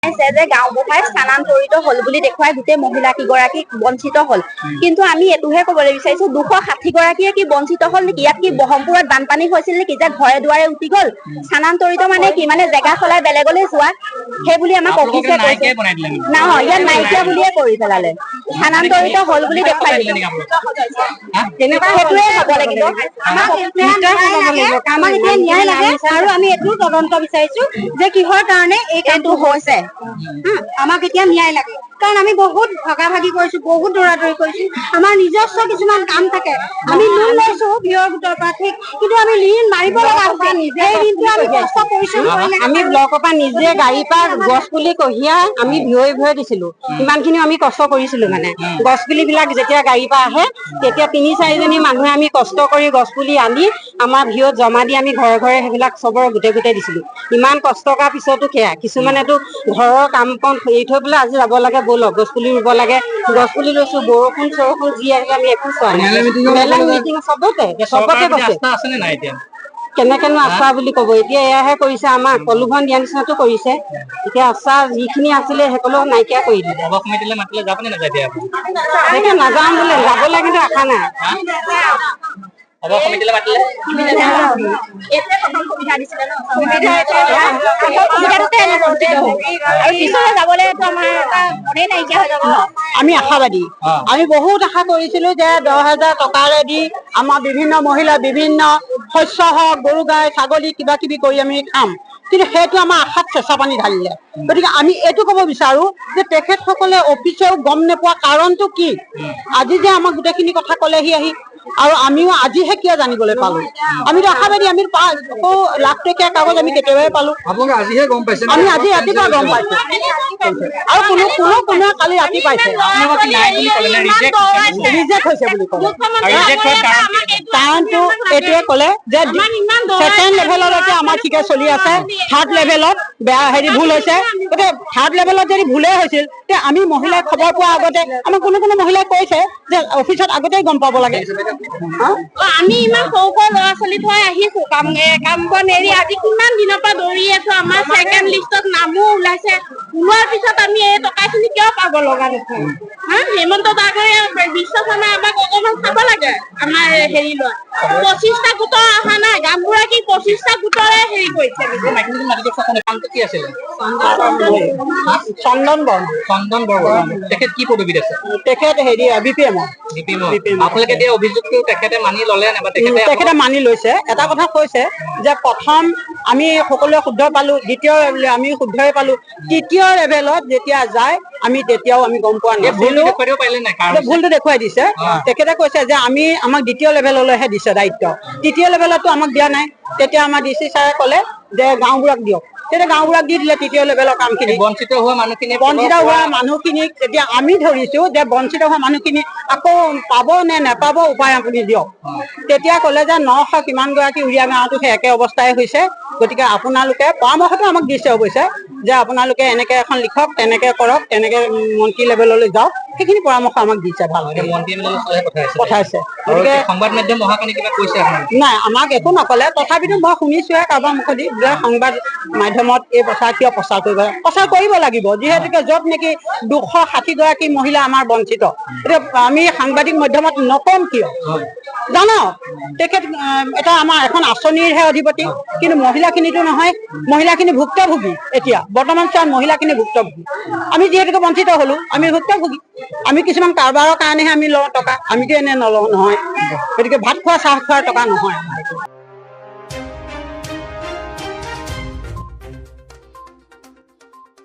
যে গাঁওবুঢ়াই স্থানান্তৰিত হল বুলি দেখুৱাই গোটেই মহিলা কিগৰাকী বঞ্চিত হল, কিন্তু আমি এইটোহে ক'বলৈ বিচাৰিছো 260 গৰাকীয়ে কি বঞ্চিত হল নেকি? ইয়াত কি ব্ৰহ্মপুৰত বানপানী হৈছিল নেকি যে ঘৰে দুৱাৰে উঠি গল? স্থানান্তৰিত মানে কি, মানে জেগা সলাই বেলেগলৈ যোৱা, সেই বুলি আমাক অফিচে কৈছে। নহয়, ইয়াত নাইকিয়া বুলিয়ে কৰি পেলালে, স্থানান্তৰিত হল বুলি দেখুৱাই দিলে। সেইটোৱে হ'ব লাগিব, আমাক এতিয়া ন্যায় লাগে আৰু আমি এইটো তদন্ত বিচাৰিছো যে কিহৰ কাৰণে এই কামটো হৈছে। আমাক এতিয়া ন্যায় লাগে, কাৰণ আমি বহুত ভগা-ভাগি কৰিছো, বহুত দৌৰা-দৌৰি কৰিছো। আমাৰ নিজস্ব কিছুমান কাম থাকে, আমি লোন লৈছো ভিঅ'ৰ গোটৰ পৰা, ঠিক, কিন্তু আমি ঋণ মাৰিব লগা হৈছে। সেই ঋণটো আমি কষ্ট পৰিশ্ৰম কৰিলে, আমি ব্লকৰ পৰা নিজে গাড়ীৰ পৰা গছ পুলি কঢ়িয়াই আমি ভিঅ'ই দিছিলো। ইমানখিনি আমি কষ্ট কৰিছিলো, মানে গছ পুলি বিলাক যেতিয়া গাড়ীৰ পৰা আহে তেতিয়া ৩-৪জনী মানুহে আমি কষ্ট কৰি গছ পুলি আনি আমাৰ ভিঅ'ত জমা দি আমি ঘৰে ঘৰে সেইবিলাক চবৰ গোটেই দিছিলো। ইমান কষ্ট কৰাৰ পিছতো সেয়া কিছুমানেতো ঘৰৰ কাম কম এৰি থৈ পেলাই আজি যাব লাগে, ব'লক গছ পুলি ৰুব লাগে, গছ পুলি লৈছো, বৰষুণ যি আহিলে আমি একো চোৱা নাই। মিটিং চবতে কৈছে, কেনেকেনো আশা বুলি কব। এতিয়া এয়াহে কৰিছে, আমাক প্ৰলোভন দিয়া নিচিনাটো কৰিছে। এতিয়া আশা যিখিনি আছিলে সকলো নাইকিয়া কৰি দিলে। এতিয়া নাযাওঁ বোলে, যাবলৈ কিন্তু আশা নাই। আমি আশাবাদী, আমি বহুত আশা কৰিছিলো যে 10,000 টকাৰে দি আমাৰ বিভিন্ন মহিলা বিভিন্ন শস্য হওক, গৰু গাই ছাগলী কিবা কিবি কৰি আমি খাম, কিন্তু সেইটো আমাৰ আশাত চেঁচা পানী ঢালিলে। গতিকে আমি এইটো ক'ব বিচাৰো যে তেখেতসকলে অফিচেও গম নোপোৱা কাৰণটো কি? আজি যে আমাক গোটেইখিনি কথা ক'লেহি আহি, আৰু আমিও আজিহে কিয় জানিবলৈ পালো। আমিতো আশাবাদী, আমি লাখটকীয়া কাগজ আমি কেতিয়াবাই পালো, আজিহে গম পাইছে। আমি আজি ৰাতিপুৱা গম পাইছো, আৰু কোনো কালি ৰাতি পাইছে ৰিজেক্ট হৈছে বুলি ক'লে। কাৰণটো এইটোৱে ক'লে যে ছেকেণ্ড লেভেললৈকে আমাৰ ঠিকে চলি আছে, থাৰ্ড লেভেলত বেয়া ভুল হৈছে। গতিকে থাৰ্ড লেভেলত যদি ভুলেই হৈছিল, তে আমি মহিলাই খবৰ পোৱাৰ আগতে আমাক কোনো মহিলাই কৈছে যে অফিচত আগতেই গম পাব লাগে। আমি ইমান সৰু ল'ৰা ছোৱালী থৈ আহিছো, কাম বন এৰি আজি কিমান দিনৰ পৰা দৌৰি আছো। আমাৰ ছেকেণ্ড লিষ্টত নামো ওলাইছে, ওলোৱাৰ পিছত আমি এই টকাখিনি কিয় পাব লগা দেখোন? হেমন্ত ডাঙৰীয়া বিশ্বকৰ্মা আমাক অকমান চাব লাগে। আমাৰ হেৰি লয় 25টা গোটৰ অহা নাই, গামবুঢ়াকী 25টা গোটৰে হেৰি কৰিছে। কি আছিলে? চন্দন বৰ্মন। তেখেত কি পদবীত আছে? তেখেত হেৰি BPM। আপোনালোকে এতিয়া অভিযোগটো তেখেতে মানি ললে নে? তেখেতে মানি লৈছে। এটা কথা কৈছে যে প্ৰথম আমি সকলোৱে শুদ্ধ পালো, দ্বিতীয় আমি শুদ্ধই পালো, তৃতীয় লেভেলত যেতিয়া যায় আমি তেতিয়াও আমি গম পোৱা নাই। ভুলটো দেখুৱাই দিছে। তেখেতে কৈছে যে আমাক দ্বিতীয় লেভেললৈহে দিছে দায়িত্ব, তৃতীয় লেভেলতো আমাক দিয়া নাই। তেতিয়া আমাৰ DC ছাৰে ক'লে যে গাঁওবুঢ়াক দিয়ক, তেতিয়া গাঁওবুঢ়াক দি দিলে তৃতীয় লেভেলৰ কামখিনি। বঞ্চিত হোৱা মানুহখিনিক তেতিয়া আমি ধৰিছো যে বঞ্চিত হোৱা মানুহখিনি আকৌ পাব নে নেপাব উপায় আপুনি দিয়ক। তেতিয়া ক'লে যে 900 কিমান গৰাকী উৰিয়া গাঁৱতো সেই একে অৱস্থাই হৈছে, গতিকে আপোনালোকে পৰামৰ্শটো আমাক দিছে অৱশ্যে যে আপোনালোকে এনেকে এখন লিখক, তেনেকে কৰক, তেনেকে মন্ত্ৰী লেভেললৈ যাওক, সেইখিনি পৰামৰ্শ আমাক দিছে। ভালকে পঠাইছে। গতিকে সংবাদ মাধ্যম অহাকালি কিবা কৈছে নাই, আমাক একো নকলে। তথাপিতো মই শুনিছোহে কাৰোবাৰ মুখেদি যে সংবাদ মাধ্যমত এই কথা কিয় প্ৰচাৰ কৰিব লাগিব, যিহেতুকে য'ত নেকি 260 গৰাকী মহিলা আমাৰ বঞ্চিত। এতিয়া আমি সাংবাদিক মাধ্যমত নকম কিয়? জানক তেখেত এটা আমাৰ এখন আঁচনিৰহে অধিপতি, কিন্তু মহিলাখিনিতো নহয়। মহিলাখিনি ভুক্তভোগী। এতিয়া বৰ্তমান চোৱা মহিলাখিনি ভুক্তভোগী। আমি যিহেতুকে বঞ্চিত হলো, আমি ভুক্তভোগী। আমি কিছুমান কাৰবাৰৰ কাৰণেহে আমি লওঁ টকা, আমিতো এনে নলওঁ নহয়। গতিকে ভাত খোৱা চাহ খোৱাৰ টকা নহয়।